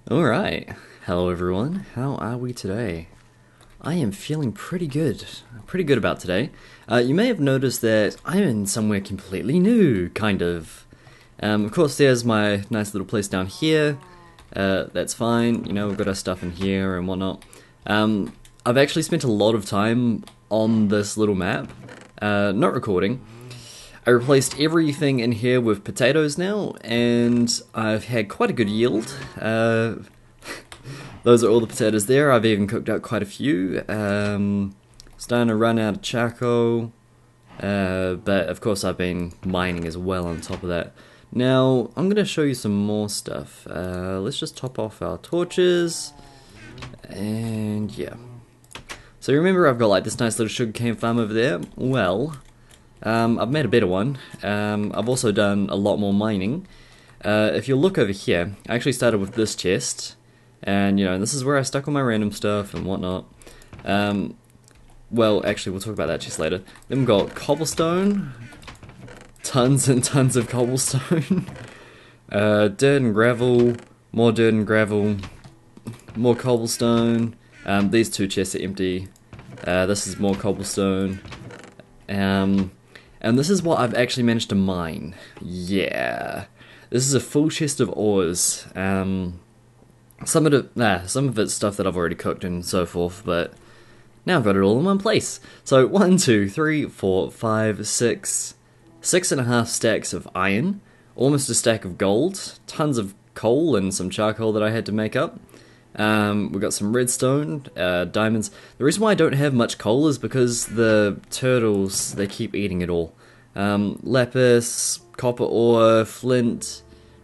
Alright, hello everyone, how are we today? I am feeling pretty good about today. You may have noticed that I'm in somewhere completely new, kind of. Of course there's my nice little place down here, that's fine, you know, we've got our stuff in here and whatnot. I've actually spent a lot of time on this little map, not recording. I replaced everything in here with potatoes now, and I've had quite a good yield. Those are all the potatoes there. I've even cooked out quite a few. Starting to run out of charcoal, but of course I've been mining as well on top of that. Now, I'm going to show you some more stuff. Let's just top off our torches, and yeah. So remember I've got like this nice little sugarcane farm over there? Well, I've made a better one. I've also done a lot more mining. If you look over here, I actually started with this chest, and you know, this is where I stuck all my random stuff and whatnot. Well, actually, we'll talk about that chest later. Then we've got cobblestone, tons and tons of cobblestone, dirt and gravel, more dirt and gravel, more cobblestone. These two chests are empty. This is more cobblestone. And this is what I've actually managed to mine. Yeah, this is a full chest of ores. Some of it's stuff that I've already cooked and so forth, but now I've got it all in one place. So 1, 2, 3, 4, 5, 6, 6.5 stacks of iron, almost a stack of gold, tons of coal and some charcoal that I had to make up. We've got some redstone, diamonds. The reason why I don't have much coal is because the turtles, they keep eating it all. Lapis, copper ore, flint,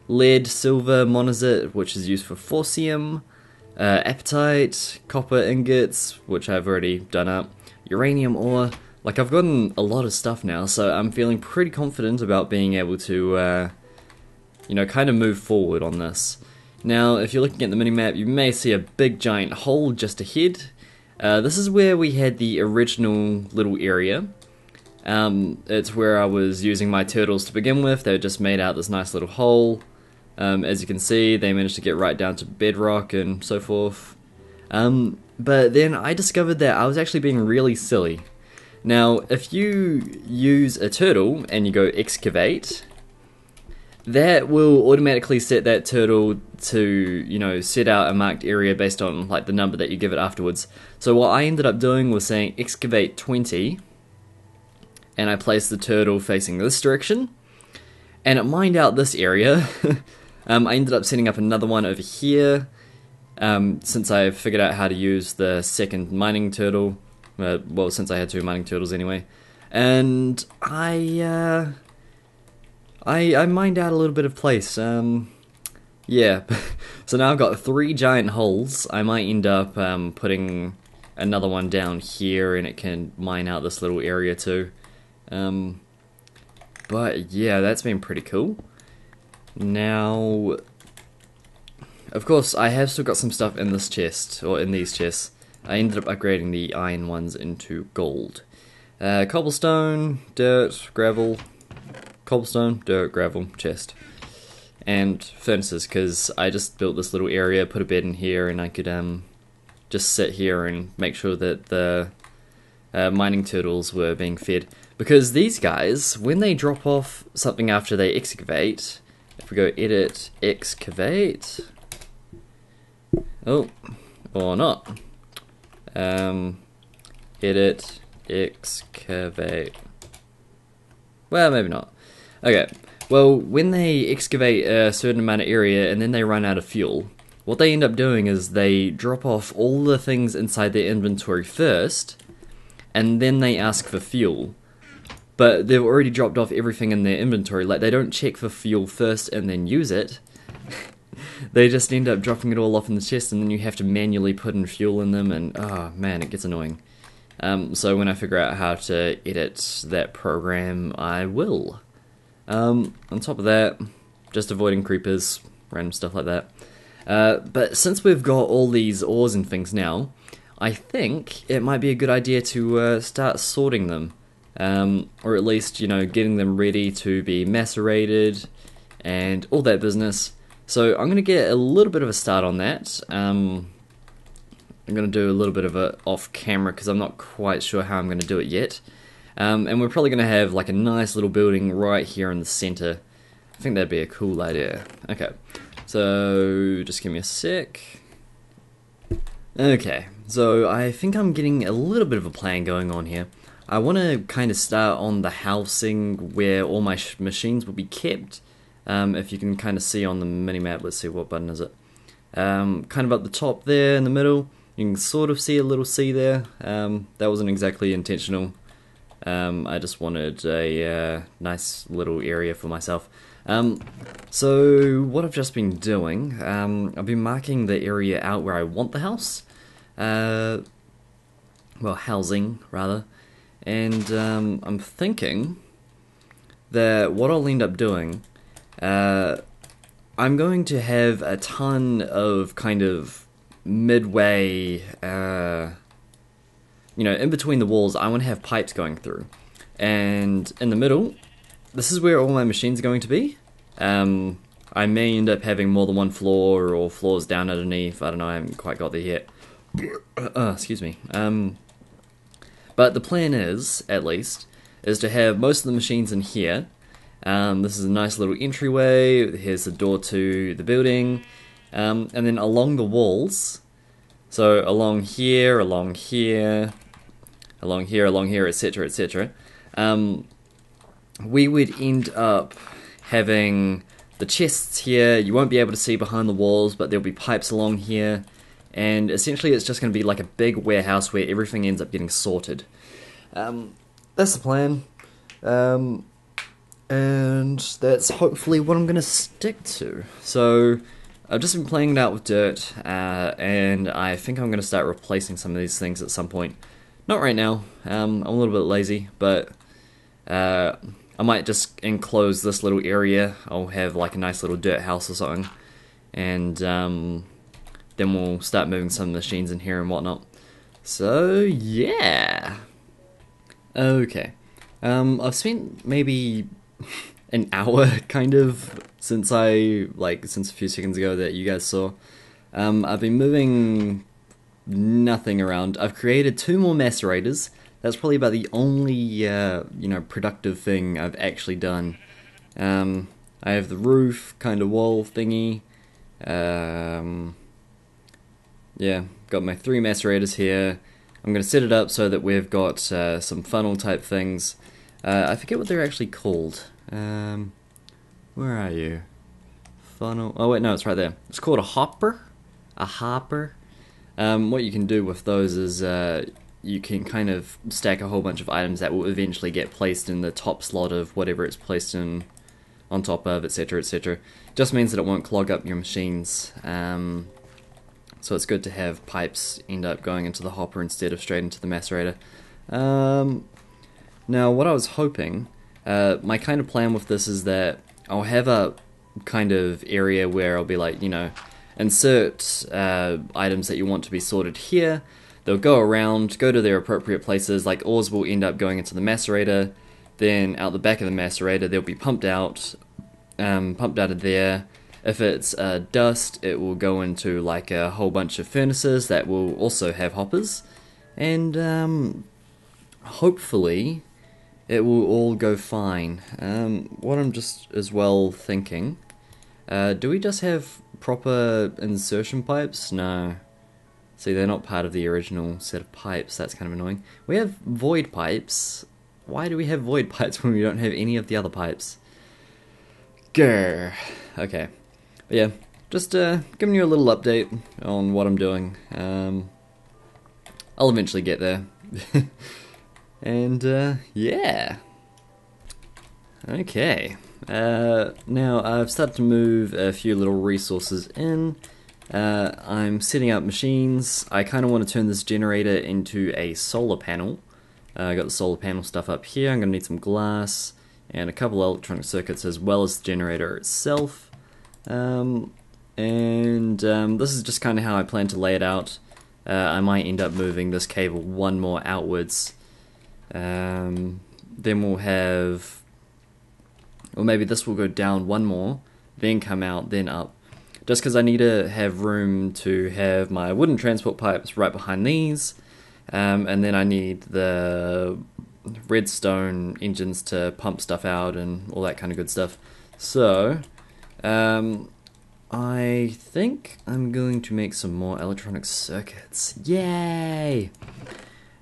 lead, silver, monazite, which is used for forcium, apatite, copper ingots, which I've already done up, uranium ore. Like, I've gotten a lot of stuff now, so I'm feeling pretty confident about being able to, you know, kind of move forward on this. Now, if you're looking at the minimap, you may see a big giant hole just ahead. This is where we had the original little area. It's where I was using my turtles to begin with. They just made out this nice little hole. As you can see, they managed to get right down to bedrock and so forth. But then I discovered that I was actually being really silly. Now, if you use a turtle and you go excavate, that will automatically set that turtle to, you know, set out a marked area based on like the number that you give it afterwards. So what I ended up doing was saying excavate 20, and I placed the turtle facing this direction, and it mined out this area. I ended up setting up another one over here, since I figured out how to use the second mining turtle. Well, since I had 2 mining turtles anyway, and I mined out a little bit of place. Yeah, so now I've got 3 giant holes. I might end up putting another one down here, and it can mine out this little area too. But yeah, that's been pretty cool. Now, of course, I have still got some stuff in this chest, or in these chests. I ended up upgrading the iron ones into gold. Cobblestone, dirt, gravel, cobblestone, dirt, gravel, chest, and furnaces, because I just built this little area, put a bed in here, and I could just sit here and make sure that the mining turtles were being fed. Because these guys, when they drop off something after they excavate, if we go edit, excavate, oh, or not, edit, excavate, well, maybe not. Okay, well, when they excavate a certain amount of area and then they run out of fuel, what they end up doing is they drop off all the things inside their inventory first, and then they ask for fuel. But they've already dropped off everything in their inventory. Like, they don't check for fuel first and then use it. They just end up dropping it all off in the chest, and then you have to manually put in fuel in them, and oh man, it gets annoying. So when I figure out how to edit that program, I will. On top of that, just avoiding creepers, random stuff like that. But since we've got all these ores and things now, I think it might be a good idea to start sorting them. Or at least, you know, getting them ready to be macerated and all that business. So I'm going to get a little bit of a start on that. I'm going to do a little bit of it off camera because I'm not quite sure how I'm going to do it yet. And we're probably going to have like a nice little building right here in the center. I think that'd be a cool idea. Okay, so just give me a sec. Okay, so I think I'm getting a little bit of a plan going on here. I want to kind of start on the housing where all my machines will be kept. If you can kind of see on the minimap, let's see, what button is it? Kind of up the top there in the middle, you can sort of see a little C there. That wasn't exactly intentional. I just wanted a nice little area for myself. So what I've just been doing, I've been marking the area out where I want the house. Well, housing, rather. And I'm thinking that what I'll end up doing, I'm going to have a ton of kind of midway, in between the walls, I want to have pipes going through. And in the middle, this is where all my machines are going to be. I may end up having more than one floor or floors down underneath. I don't know, I haven't quite got there yet. Excuse me. But the plan is, at least, is to have most of the machines in here. This is a nice little entryway. Here's the door to the building. And then along the walls, so along here, along here, along here, along here, etc., etc., we would end up having the chests here. You won't be able to see behind the walls, but there'll be pipes along here, and essentially it's just going to be like a big warehouse where everything ends up getting sorted. That's the plan, and that's hopefully what I'm going to stick to. So I've just been playing it out with dirt, and I think I'm going to start replacing some of these things at some point. Not right now. I'm a little bit lazy, but I might just enclose this little area. I'll have like a nice little dirt house or something, and then we'll start moving some machines in here and whatnot. So yeah. Okay. I've spent maybe an hour kind of since a few seconds ago that you guys saw. I've been moving nothing around. I've created 2 more macerators. That's probably about the only productive thing I've actually done. I have the roof kind of wall thingy. Yeah, got my 3 macerators here. I'm going to set it up so that we've got some funnel type things. I forget what they're actually called. Where are you? Funnel. Oh wait, no, it's right there. It's called a hopper. A hopper. What you can do with those is you can kind of stack a whole bunch of items that will eventually get placed in the top slot of whatever it's placed in on top of, etc., etc. Just means that it won't clog up your machines. So it's good to have pipes end up going into the hopper instead of straight into the macerator. Now, what I was hoping, my kind of plan with this is that I'll have a kind of area where I'll be like, insert items that you want to be sorted here. They'll go around, go to their appropriate places, like ores will end up going into the macerator, then out the back of the macerator they'll be pumped out of there. If it's dust, it will go into like a whole bunch of furnaces that will also have hoppers, and hopefully it will all go fine. What I'm just as well thinking, do we just have proper insertion pipes? No. See, they're not part of the original set of pipes. That's kind of annoying. We have void pipes. Why do we have void pipes when we don't have any of the other pipes? Grr. Okay. But yeah, just giving you a little update on what I'm doing. I'll eventually get there. And yeah. Okay. Now I've started to move a few little resources in. I'm setting up machines. I kind of want to turn this generator into a solar panel. I got the solar panel stuff up here. I'm going to need some glass and a couple electronic circuits as well as the generator itself. This is just kind of how I plan to lay it out. I might end up moving this cable one more outwards. Then we'll have, or maybe this will go down one more, then come out, then up. just because I need to have room to have my wooden transport pipes right behind these, and then I need the redstone engines to pump stuff out and all that kind of good stuff. So, I think I'm going to make some more electronic circuits. Yay!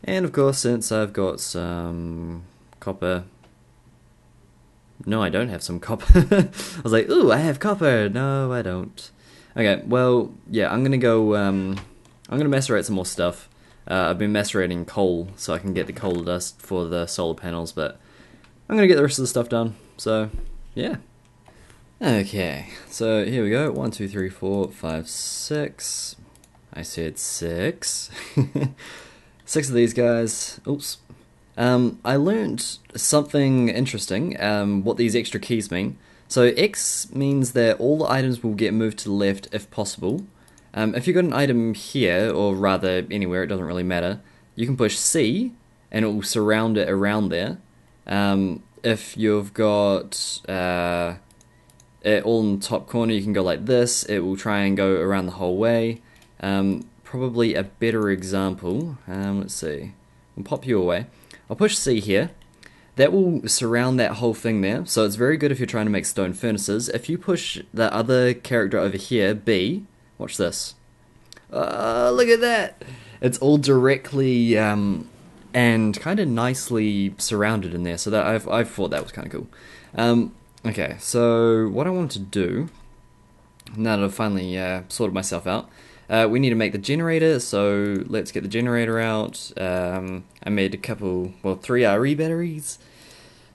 And of course, since I've got some copper... No, I don't have some copper. I was like, ooh, I have copper. No, I don't. Okay, well, yeah, I'm gonna go, I'm gonna macerate some more stuff. I've been macerating coal so I can get the coal dust for the solar panels, but I'm gonna get the rest of the stuff done. So, yeah. Okay, so here we go. 1, 2, 3, 4, 5, 6. I said 6. 6 of these guys. Oops. I learned something interesting, what these extra keys mean. So X means that all the items will get moved to the left if possible. If you've got an item here, or rather anywhere, it doesn't really matter, you can push C and it will surround it around there. If you've got it all in the top corner, you can go like this. It will try and go around the whole way. Probably a better example, let's see, I'll pop you away. I'll push C here. That will surround that whole thing there, so it's very good if you're trying to make stone furnaces. If you push the other character over here, B, watch this. Look at that! It's all directly and kind of nicely surrounded in there, so that I thought that was kind of cool. Okay, so what I want to do, now that I've finally sorted myself out, we need to make the generator, so let's get the generator out. I made a couple, well, 3 RE batteries,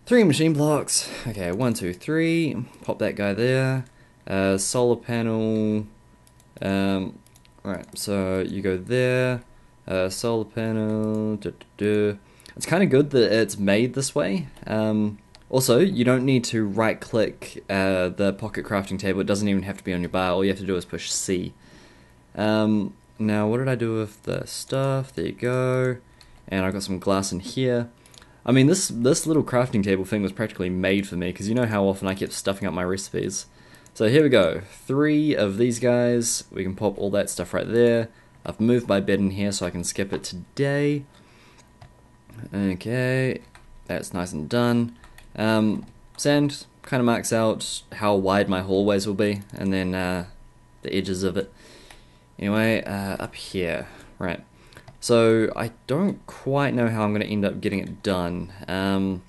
3 machine blocks. Okay, 1, 2, 3, pop that guy there. Solar panel, right, so you go there, solar panel, It's kind of good that it's made this way. Also, you don't need to right click the pocket crafting table, it doesn't even have to be on your bar, all you have to do is push C. Now what did I do with the stuff? There you go. And I got some glass in here. I mean, this little crafting table thing was practically made for me, because you know how often I kept stuffing up my recipes. So here we go. 3 of these guys. We can pop all that stuff right there. I've moved my bed in here so I can skip it today. Okay, that's nice and done. Sand kind of marks out how wide my hallways will be, and then the edges of it. Anyway, up here, right. So I don't quite know how I'm going to end up getting it done.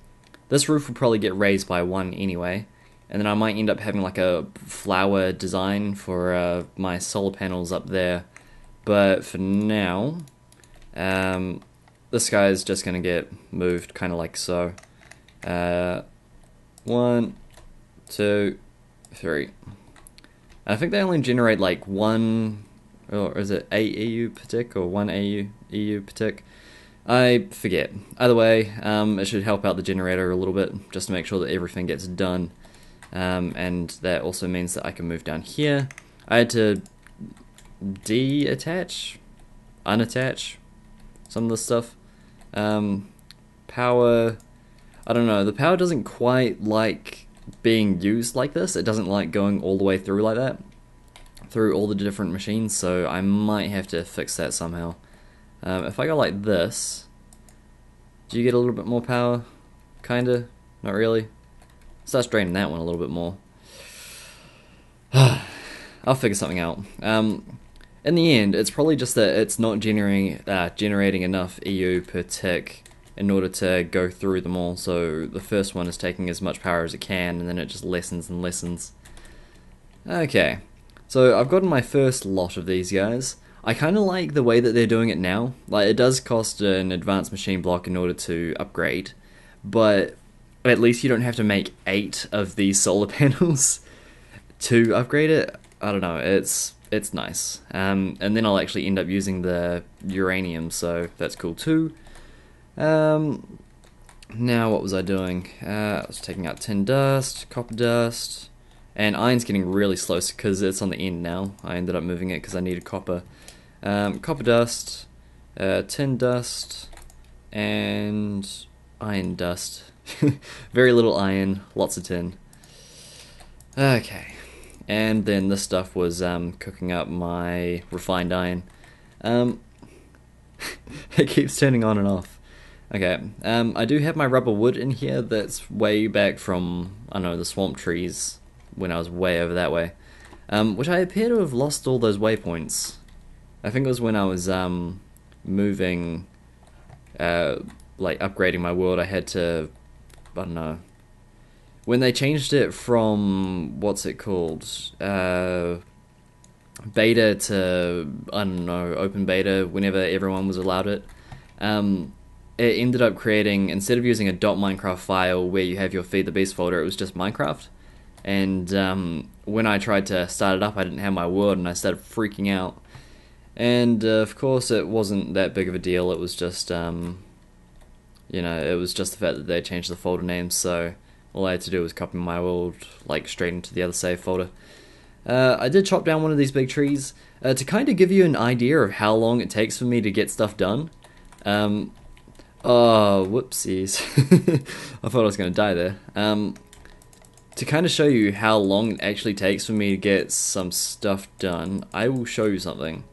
This roof will probably get raised by 1 anyway, and then I might end up having like a flower design for my solar panels up there. But for now, this guy is just going to get moved kind of like so. 1, 2, 3. I think they only generate like 1... or is it 8 EU per tick, or 1 EU per tick? I forget. Either way, it should help out the generator a little bit, just to make sure that everything gets done. And that also means that I can move down here. I had to unattach some of this stuff. Power, I don't know, the power doesn't quite like being used like this. It doesn't like going all the way through like that, through all the different machines, so I might have to fix that somehow. If I go like this, do you get a little bit more power? Kinda, not really. Starts draining that one a little bit more. I'll figure something out. In the end, it's probably just that it's not generating enough EU per tick in order to go through them all, so the first one is taking as much power as it can, and then it just lessens and lessens. Okay. So I've gotten my first lot of these guys. I kind of like the way that they're doing it now. Like, it does cost an advanced machine block in order to upgrade, but at least you don't have to make 8 of these solar panels to upgrade it. I don't know, it's nice. And then I'll actually end up using the uranium, so that's cool too. Now what was I doing? I was taking out tin dust, copper dust, and iron's getting really slow because it's on the end now. I ended up moving it because I needed copper. Copper dust, tin dust, and iron dust. Very little iron, lots of tin. Okay. and then this stuff was cooking up my refined iron. It keeps turning on and off. Okay, I do have my rubber wood in here that's way back from, I don't know, the swamp trees when I was way over that way. Which I appear to have lost all those waypoints. I think it was when I was moving, like upgrading my world, I had to, I don't know, when they changed it from, what's it called, beta to, I don't know, open beta, whenever everyone was allowed it, it ended up creating, instead of using a .minecraft file where you have your Feed the Beast folder, it was just Minecraft. And when I tried to start it up, I didn't have my world, and I started freaking out. And of course, it wasn't that big of a deal. It was just, you know, it was just the fact that they changed the folder names. So all I had to do was copy my world like straight into the other save folder. I did chop down one of these big trees to kind of give you an idea of how long it takes for me to get stuff done. Oh, whoopsies! I thought I was going to die there. To kind of show you how long it actually takes for me to get some stuff done, I will show you something.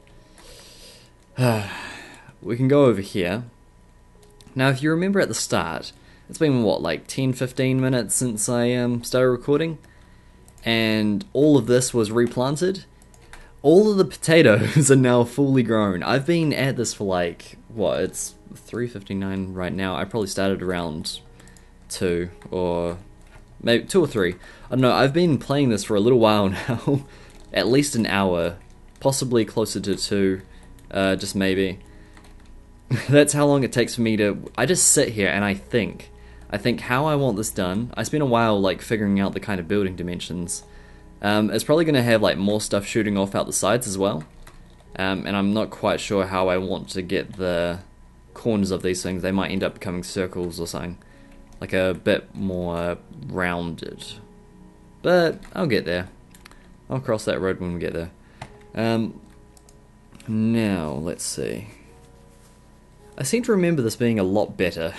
We can go over here. Now, if you remember at the start, it's been, what, like 10-15 minutes since I started recording? And all of this was replanted. All of the potatoes are now fully grown. I've been at this for like, what, it's 3:59 right now. I probably started around 2 or... maybe 2 or 3. I don't know, I've been playing this for a little while now. At least an hour. Possibly closer to 2. Just maybe. That's how long it takes for me to... I just sit here and I think how I want this done. I spent a while like figuring out the kind of building dimensions. It's probably going to have like more stuff shooting off out the sides as well. And I'm not quite sure how I want to get the corners of these things. They might end up becoming circles or something. Like a bit more rounded. But I'll get there. I'll cross that road when we get there. Now, let's see. I seem to remember this being a lot better.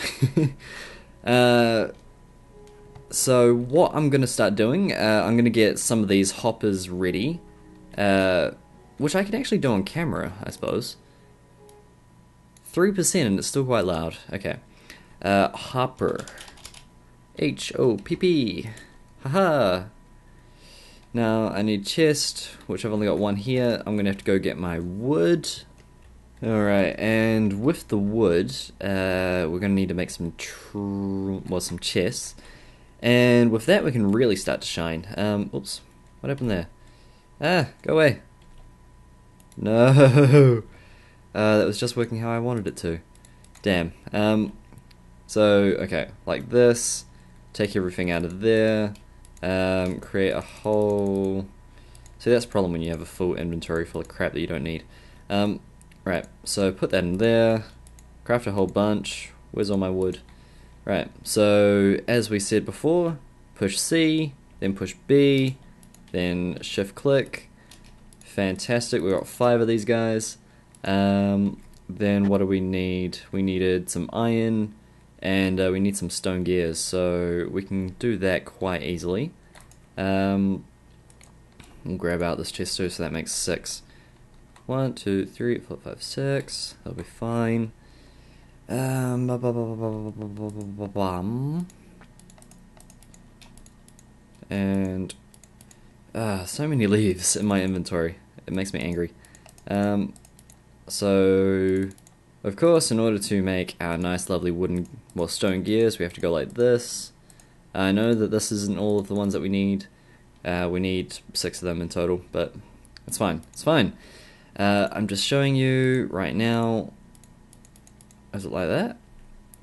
So what I'm going to start doing, I'm going to get some of these hoppers ready. Which I can actually do on camera, I suppose. 3% and it's still quite loud. Okay. Hopper. H-O-P-P. Haha. Now I need chest, which I've only got one here. I'm gonna have to go get my wood. Alright, and with the wood, we're gonna need to make some some chests. And with that we can really start to shine. Oops. What happened there? Ah, go away. No. That was just working how I wanted it to. Damn. So, okay, like this. Take everything out of there. Create a whole... See, that's a problem when you have a full inventory full of crap that you don't need. Right, so put that in there. Craft a whole bunch. Where's all my wood? Right, so as we said before, push C, then push B, then shift click. Fantastic, we got 5 of these guys. Then what do we need? We needed some iron, and we need some stone gears, so we can do that quite easily. We'll grab out this chest too, so that makes 6. 1, 2, 3, 4, 5, 6. That'll be fine. And so many leaves in my inventory. It makes me angry. So, of course, in order to make our nice lovely wooden, well, stone gears, we have to go like this. I know that this isn't all of the ones that we need. We need 6 of them in total, but it's fine. It's fine. I'm just showing you right now. Is it like that?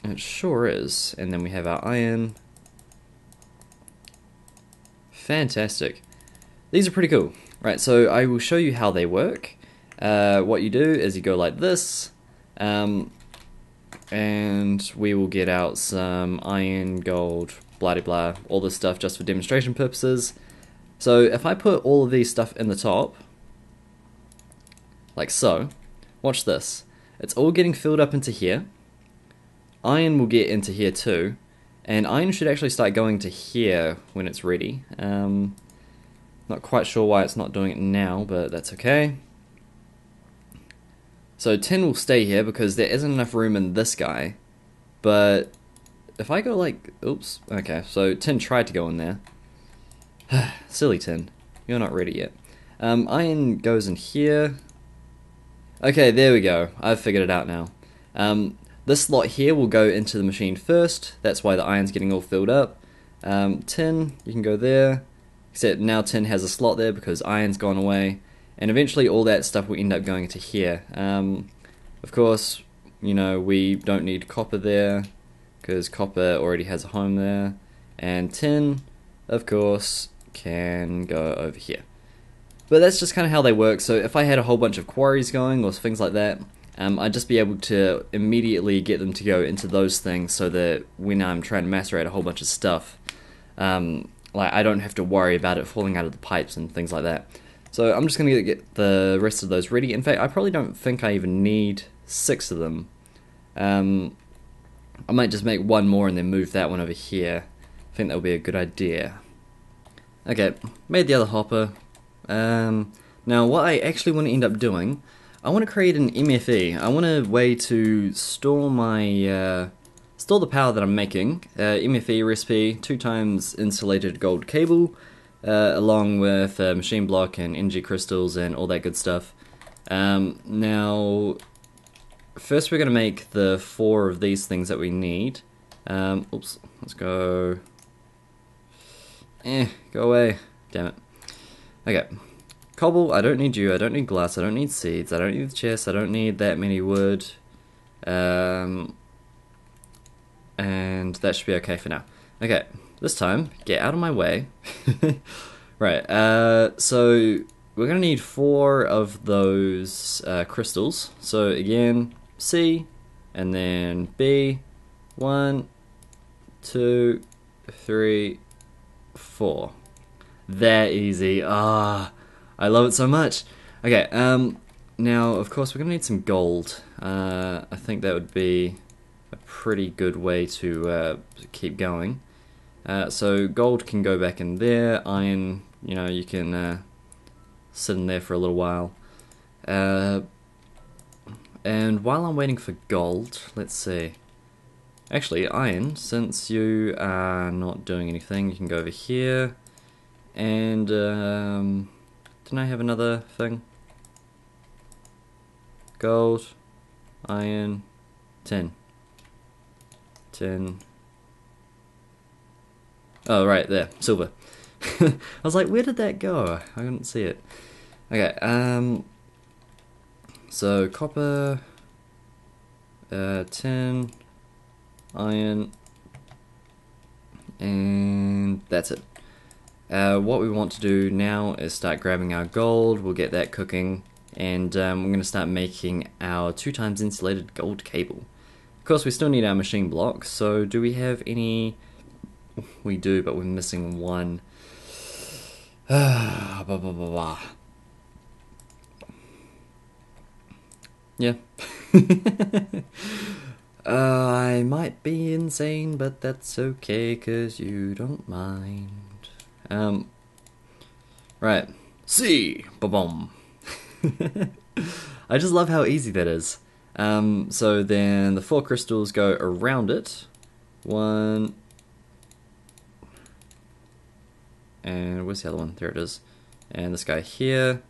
It sure is. And then we have our iron. Fantastic. These are pretty cool. Right, so I will show you how they work. What you do is you go like this, and we will get out some iron, gold, blah de blah, all this stuff just for demonstration purposes. So if I put all of these stuff in the top, like so, watch this. It's all getting filled up into here. Iron will get into here too, and iron should actually start going to here when it's ready. Not quite sure why it's not doing it now, but that's okay. So tin will stay here because there isn't enough room in this guy. But if I go like, oops, okay, so tin tried to go in there. Silly tin, you're not ready yet. Iron goes in here. Okay, there we go, I've figured it out now. This slot here will go into the machine first, that's why the iron's getting all filled up. Tin, you can go there, except now tin has a slot there because iron's gone away, and eventually all that stuff will end up going into here. Of course, you know, we don't need copper there, because copper already has a home there, and tin, of course, can go over here. But that's just kind of how they work, so if I had a whole bunch of quarries going, or things like that, I'd just be able to immediately get them to go into those things, so that when I'm trying to macerate a whole bunch of stuff, like I don't have to worry about it falling out of the pipes and things like that. So I'm just going to get the rest of those ready. In fact, I probably don't think I even need 6 of them. I might just make one more and then move that one over here. I think that would be a good idea. Okay, made the other hopper. Now what I actually want to end up doing, I want to create an MFE. I want a way to store my store the power that I'm making. MFE recipe, 2 times insulated gold cable, along with machine block and energy crystals and all that good stuff. Now, first we're going to make the 4 of these things that we need. Oops, let's go. Go away. Damn it. Okay. Cobble, I don't need you, I don't need glass, I don't need seeds, I don't need the chest, I don't need that many wood. And that should be okay for now. Okay, this time, get out of my way. Right, so we're going to need 4 of those crystals. So again, C, and then B. 1, 2, 3, 4. That easy. Ah, I love it so much. Okay, now of course we're going to need some gold. I think that would be a pretty good way to keep going. So gold can go back in there. Iron, you know, you can sit in there for a little while. And while I'm waiting for gold, let's see. Actually, iron, since you are not doing anything, you can go over here. And didn't I have another thing? Gold, iron, tin. Oh, right, there, silver. I was like, where did that go? I couldn't see it. Okay, so copper, tin, iron, and that's it. What we want to do now is start grabbing our gold. We'll get that cooking, and we're going to start making our 2 times insulated gold cable. Of course, we still need our machine block, so do we have any? We do, but we're missing one. Yeah. I might be insane, but that's okay, 'cause you don't mind. Right. C! Ba-boom. I just love how easy that is. So then the 4 crystals go around it. 1. And where's the other one? There it is. And this guy here.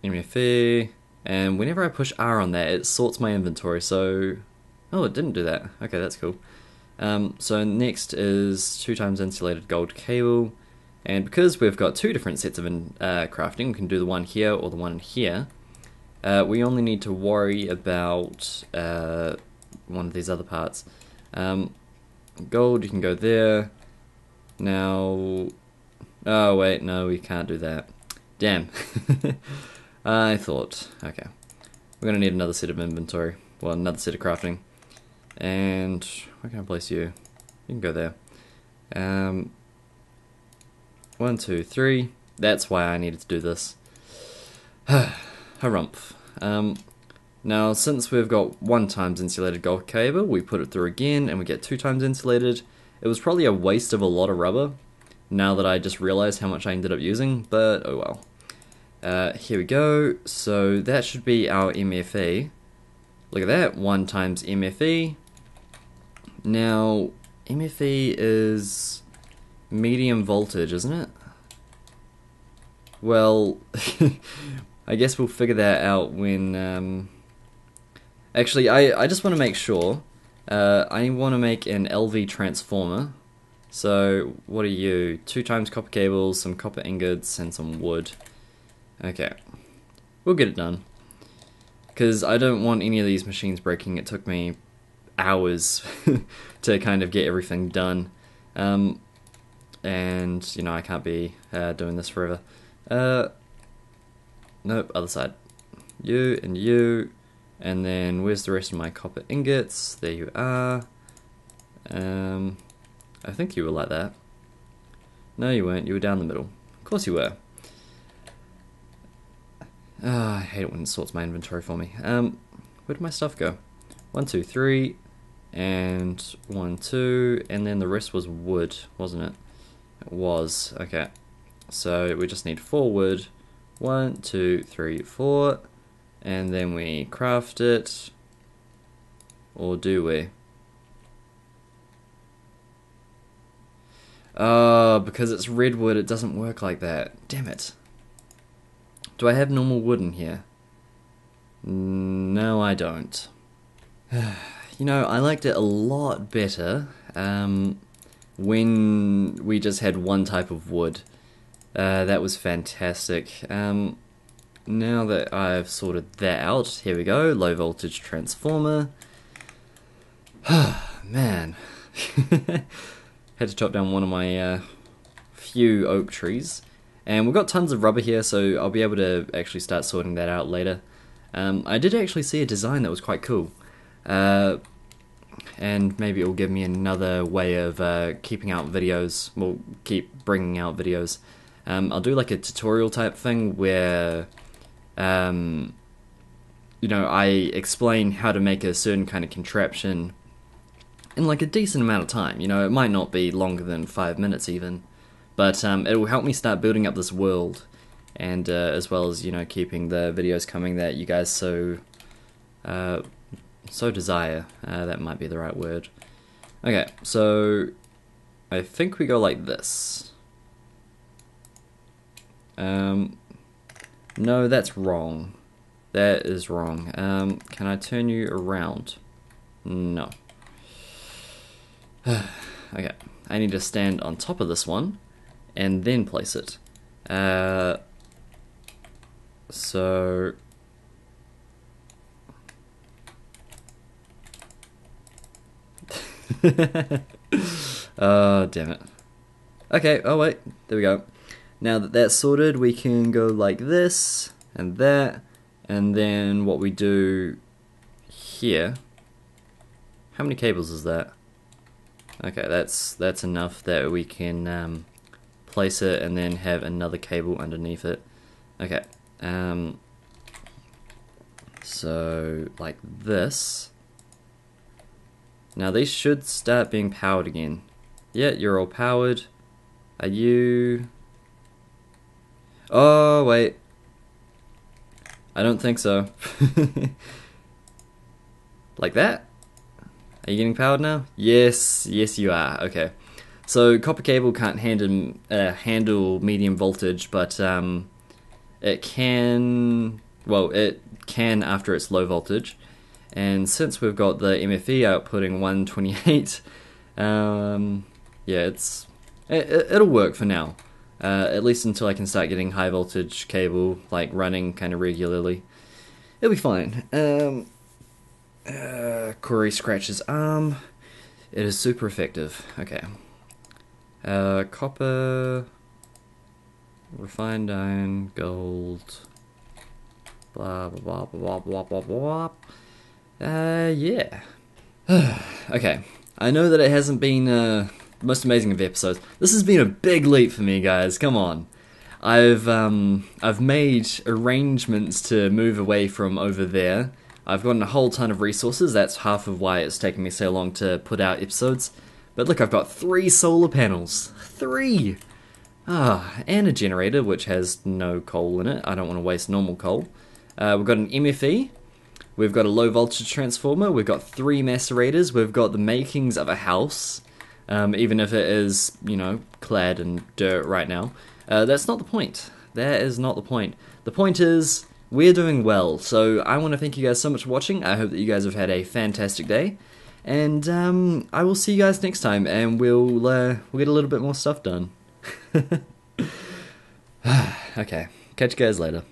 MFE. And whenever I push R on that, it sorts my inventory, so... Oh, it didn't do that. Okay, that's cool. So next is 2 times insulated gold cable. And because we've got 2 different sets of crafting, we can do the one here or the one in here. We only need to worry about one of these other parts. Gold, you can go there. Now... Oh, wait, no, we can't do that. Damn. I thought. Okay. We're going to need another set of inventory. Well, another set of crafting. And where can I place you? You can go there. 1, 2, 3. That's why I needed to do this. Harumph. Now, since we've got 1 times insulated gold cable, we put it through again, and we get 2 times insulated. It was probably a waste of a lot of rubber. now that I just realized how much I ended up using, but oh well. Here we go, so that should be our MFE. Look at that, 1 times MFE. Now, MFE is medium voltage, isn't it? Well, I guess we'll figure that out when... Actually, I just want to make sure. I want to make an LV transformer. So, what are you? 2 times copper cables, some copper ingots, and some wood. Okay. We'll get it done. Because I don't want any of these machines breaking. It took me hours to kind of get everything done. And, you know, I can't be doing this forever. Nope, other side. You and you. And then, where's the rest of my copper ingots? There you are. I think you were like that. No, you weren't. You were down the middle. Of course you were. I hate it when it sorts my inventory for me. Where did my stuff go? 1, 2, 3, and 1, 2, and then the rest was wood, wasn't it? It was. Okay. So we just need 4 wood. 1, 2, 3, 4, and then we craft it. Or do we? Oh, because it's redwood, it doesn't work like that. Damn it. Do I have normal wood in here? No, I don't. You know, I liked it a lot better when we just had one type of wood. That was fantastic. Now that I've sorted that out, here we go, low voltage transformer. Man. Had to chop down one of my few oak trees. And we've got tons of rubber here, so I'll be able to actually start sorting that out later. I did actually see a design that was quite cool. And maybe it will give me another way of keeping out videos. We'll keep bringing out videos. I'll do like a tutorial type thing where, you know, I explain how to make a certain kind of contraption in like a decent amount of time. You know, it might not be longer than 5 minutes even, but it will help me start building up this world, and as well as, you know, keeping the videos coming that you guys so desire. That might be the right word. Okay, so I think we go like this. No, that's wrong. That is wrong. Can I turn you around? No. Okay, I need to stand on top of this one and then place it. So oh, damn it. Okay, oh wait, there we go. Now that that's sorted, we can go like this and that, and then what we do here. How many cables is that? Okay, that's enough that we can place it and then have another cable underneath it. Okay, so like this. Now these should start being powered again. Yeah, you're all powered. Are you... Oh, wait. I don't think so. Like that? Are you getting powered now? Yes, yes you are. Okay. So copper cable can't handle medium voltage, but it can... Well, it can after it's low voltage. And since we've got the MFE outputting 128, yeah, it'll work for now. At least until I can start getting high voltage cable like running kind of regularly. It'll be fine. Corey scratches arm. It is super effective. Okay. Copper, refined iron, gold, blah blah blah blah blah blah blah. Yeah. Okay. I know that it hasn't been the most amazing of episodes. This has been a big leap for me, guys. Come on. I've made arrangements to move away from over there. I've gotten a whole ton of resources. That's half of why it's taken me so long to put out episodes. But look, I've got 3 solar panels. 3! And a generator, which has no coal in it. I don't want to waste normal coal. We've got an MFE. We've got a low voltage transformer. We've got 3 macerators. We've got the makings of a house. Even if it is, you know, clad in dirt right now. That's not the point. That is not the point. The point is, we're doing well. So I want to thank you guys so much for watching. I hope that you guys have had a fantastic day. And I will see you guys next time, and we'll get a little bit more stuff done. Okay, catch you guys later.